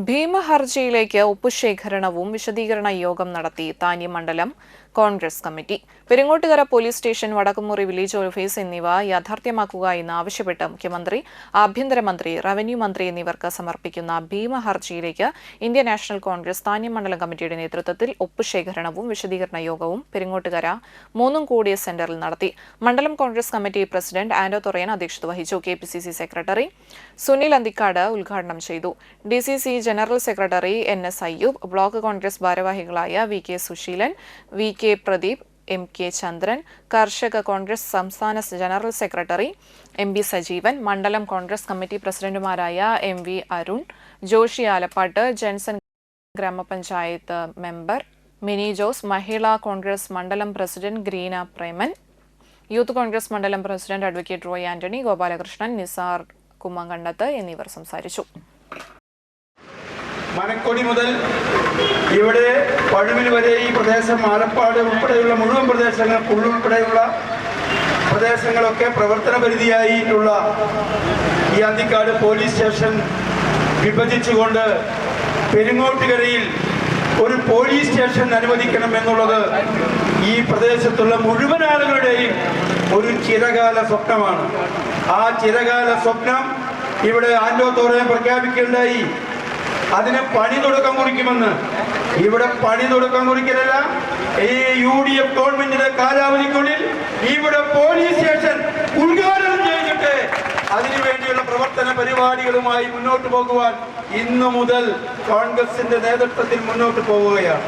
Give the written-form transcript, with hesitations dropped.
ഭീമഹർജിയിലേക്ക് ഒപ്പുശേഖരണവും വിശദീകരണ യോഗം നടത്തി താന്യം മണ്ഡലം Congress committee. Peringottukara police station, Vadakkumuri village office എന്നിവ യാഥാർത്ഥ്യമാക്കുക എന്നാവശ്യപ്പെട്ട് മുഖ്യമന്ത്രി, ആഭ്യന്തരമന്ത്രി, റവന്യൂ മന്ത്രി എന്നിവർക്ക് സമർപ്പിക്കുന്ന ഭീമഹർജിയിലേക്ക് ഇന്ത്യൻ നാഷണൽ കോൺഗ്രസ് താന്യം മണ്ഡലം കമ്മിറ്റിയുടെ നേതൃത്വത്തിൽ ഒപ്പുശേഖരണവും വിശദീകരണ യോഗവും പെരിങ്ങോട്ടുകര മൂന്നുംകൂടിയ സെന്ററിൽ നടത്തി. മണ്ഡലം കോൺഗ്രസ് കമ്മിറ്റി പ്രസിഡന്റ് ആൻഡോ തൊറയൻ അധ്യക്ഷത വഹിച്ചു. KPCC സെക്രട്ടറി സുനിൽ അന്തിക്കാട് ഉദ്ഘാടനം ചെയ്തു. DCC general secretary NS Ayyub, block Congress ഭാരവാഹികളായ VK Suseelan, VK Pradeep, MK ചന്ദ്രൻ, കർഷക കോൺഗ്രസ് സംസ്ഥാന ജനറൽ സെക്രട്ടറി MB സജീവൻ, മണ്ഡലം കോൺഗ്രസ് കമ്മിറ്റി പ്രസിഡന്റുമാരായ MV അരുൺ, ജോഷി ആലപ്പാട്ട്, ജൻസൺ ഗ്രാമപഞ്ചായത്ത് മെമ്പർ മിനി ജോസ്, മഹിളാ കോൺഗ്രസ് മണ്ഡലം പ്രസിഡന്റ് ഗ്രീന പ്രേമൻ, യൂത്ത് കോൺഗ്രസ് മണ്ഡലം പ്രസിഡന്റ് അഡ്വക്കേറ്റ് റോയ് ആന്റണി, ഗോപാലകൃഷ്ണൻ, നിസാർ കുമ്മങ്കണ്ടത്ത് എന്നിവർ സംസാരിച്ചു. മനക്കൊടി മുതൽ ഇവിടെ പഴുവിൽ വരെ ഈ പ്രദേശം, ആലപ്പാട് ഉൾപ്പെടെയുള്ള മുഴുവൻ പ്രദേശങ്ങൾ, ഉൾപ്പെടെയുള്ള പ്രദേശങ്ങളൊക്കെ പ്രവർത്തന പരിധിയായിട്ടുള്ള ഈ അന്തിക്കാട് പോലീസ് സ്റ്റേഷൻ വിഭജിച്ചുകൊണ്ട് പെരിങ്ങോട്ടുകരയിൽ ഒരു പോലീസ് സ്റ്റേഷൻ അനുവദിക്കണം എന്നുള്ളത് ഈ പ്രദേശത്തുള്ള മുഴുവൻ ആളുകളുടെയും ഒരു ചിരകാല സ്വപ്നമാണ്. ആ ചിരകാല സ്വപ്നം ഇവിടെ ആൻഡോ തൊറയൻ പ്രഖ്യാപിക്കുകയുണ്ടായി. അതിന് പണി തുടക്കം കുറിക്കുമെന്ന്. ഇവിടെ പണി തുടക്കം കുറിക്കലല്ല, ഈ UDF ഗവൺമെന്റിന്റെ കാലാവധിക്കുള്ളിൽ ഇവിടെ പോലീസ് സ്റ്റേഷൻ ഉദ്ഘാടനം ചെയ്തിട്ട് അതിനുവേണ്ടിയുള്ള പ്രവർത്തന പരിപാടികളുമായി മുന്നോട്ട് പോകുവാൻ ഇന്നു മുതൽ കോൺഗ്രസിന്റെ നേതൃത്വത്തിൽ മുന്നോട്ട് പോവുകയാണ്.